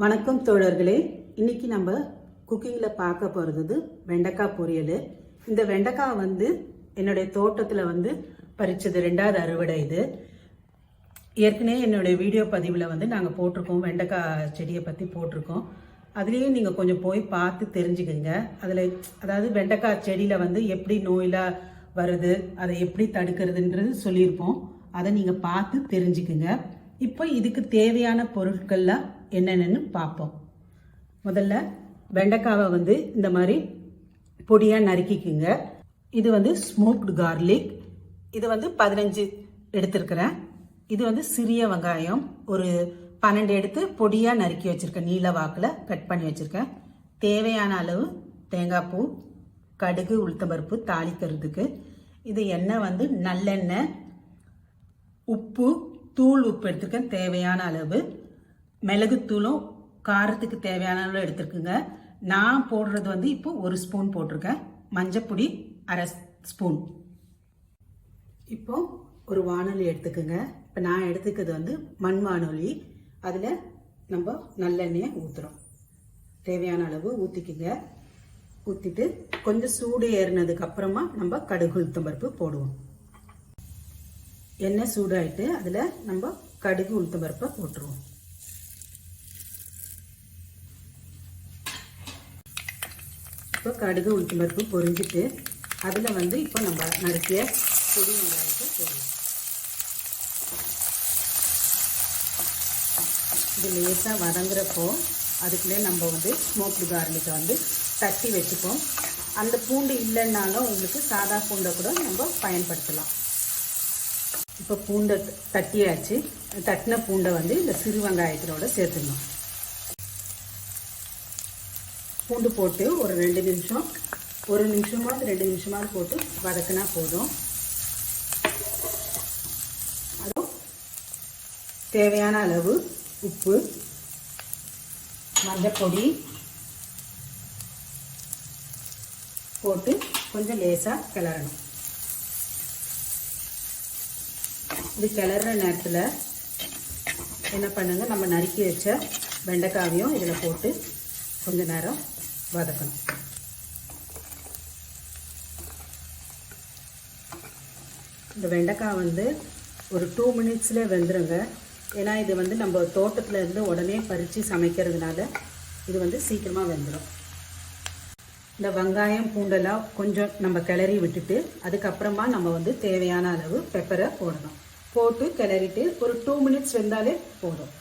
வணக்கம் தோழர்களே. இன்னைக்கு நம்ம குக்கிங்கில் பார்க்க போகிறது வெண்டைக்காய் பொரியல். இந்த வெண்டைக்காய் என்னுடைய தோட்டத்தில் பறிச்சது 2வது அறுவடை. இது ஏற்கனவே என்னுடைய வீடியோ பதிவில் நாங்கள் போட்டிருக்கோம், வெண்டைக்காய் செடியை பற்றி போட்டிருக்கோம். அதுலேயே நீங்கள் கொஞ்சம் போய் பார்த்து தெரிஞ்சுக்குங்க. அதாவது வெண்டைக்காய் செடியில் எப்படி நோயெல்லாம் வருது, அதை எப்படி தடுக்கிறதுன்றது சொல்லியிருப்போம். அதை நீங்கள் பார்த்து தெரிஞ்சுக்குங்க. இப்போ இதுக்கு தேவையான பொருட்கள்லாம் என்னென்னு பார்ப்போம். முதல்ல வெண்டைக்காவை இந்த மாதிரி பொடியாக நறுக்கிக்குங்க. இது ஸ்மோக்டு கார்லிக், இது 15 எடுத்துருக்கிறேன். இது சிறிய வெங்காயம் ஒரு 12 எடுத்து பொடியாக நறுக்கி வச்சுருக்கேன், நீல வாக்கில் கட் பண்ணி வச்சுருக்கேன். தேவையான அளவு தேங்காய் பூ, கடுகு, உளுத்தம்பருப்பு தாளிக்கிறதுக்கு. இது எண்ணெய் நல்லெண்ணெய், உப்பு, தூள் உப்பு எடுத்துருக்கேன் தேவையான அளவு. மிளகுத்தூளும் காரத்துக்கு தேவையான அளவு எடுத்துருக்குங்க. நான் போடுறது இப்போ 1 ஸ்பூன் போட்டிருக்கேன். மஞ்சப்பொடி 1/2 ஸ்பூன். இப்போ ஒரு வானொலி எடுத்துக்குங்க. இப்போ நான் எடுத்துக்கிறது மண் வானொலி. அதில் நம்ம நல்லெண்ணெயை ஊற்றுறோம். தேவையான அளவு ஊற்றிக்குங்க. ஊற்றிட்டு கொஞ்சம் சூடு ஏறினதுக்கு அப்புறமா நம்ம கடுகு, உளுத்தம்பருப்பு போடுவோம். எண்ணெய் சூடாயிட்டு அதில் நம்ம கடுகு, உளுத்தம்பருப்பை போட்டுருவோம். இப்போ கடுகு, உளுத்தம்பருப்பு பொரிஞ்சிட்டு அதில் இப்போ நம்ம நறுக்கிய பொடி வெங்காயத்தை போடுவோம். இது லேசாக வதங்குறப்போ அதுக்குள்ளே நம்ம ஸ்மோக்டு கார்லிக்கை தட்டி வச்சுப்போம். அந்த பூண்டு இல்லைன்னாலும் உங்களுக்கு சாதா பூண்டை கூட நம்ம பயன்படுத்தலாம். இப்போ பூண்டை தட்டியாச்சு. தட்டின பூண்டை இந்த சிறு வெங்காயத்தினோட சேர்த்துடணும். பூண்டு போட்டு ஒரு 2 நிமிஷம், 1 நிமிஷமாவது 2 நிமிஷமாவது போட்டு வதக்கினா போதும். அதுவும் தேவையான அளவு உப்பு, மஞ்சப்பொடி போட்டு கொஞ்சம் லேசாக கிளறணும். இது கிளற நேரத்தில் என்ன பண்ணுங்க, நம்ம நறுக்கி வச்ச வெண்டைக்காவையும் இதில் போட்டு கொஞ்ச நேரம் வதக்கணும். இந்த வெண்டைக்காய் ஒரு 2 மினிட்ஸில் வெந்துருங்க. ஏன்னா இது நம்ம தோட்டத்தில் இருந்து உடனே பறித்து சமைக்கிறதுனால இது சீக்கிரமாக வெந்துடும். இந்த வெங்காயம் பூண்டெல்லாம் கொஞ்சம் நம்ம கிளறி விட்டுட்டு அதுக்கப்புறமா நம்ம தேவையான அளவு பெப்பரை போடணும். போட்டு கிளறிட்டு ஒரு 2 மினிட்ஸ் வெந்தாலே போதும்.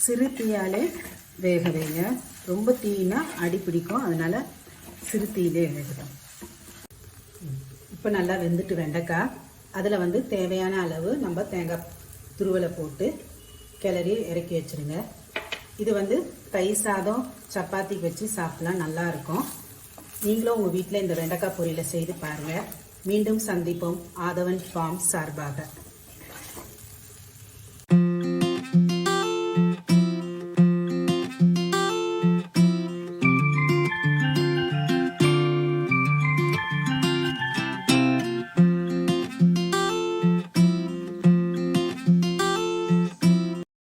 சிறு தீயாலே வேக வைங்க. ரொம்ப தீயினா அடி பிடிக்கும், அதனால சிறு தீயிலே வேகட்டும். இப்போ நல்லா வெந்துட்டு வெண்டைக்காய் அதில் தேவையான அளவு நம்ம தேங்காய் துருவலை போட்டு கிளறி இறக்கி வச்சுருங்க. இது தயிர் சாதம், சப்பாத்திக்கு வச்சு சாப்பிடலாம், நல்லா இருக்கும். நீங்களும் உங்கள் வீட்டில் இந்த வெண்டைக்காய் பொரியலை செய்து பாருங்கள். மீண்டும் சந்திப்போம். ஆதவன் ஃபார்ம் சார்பாக.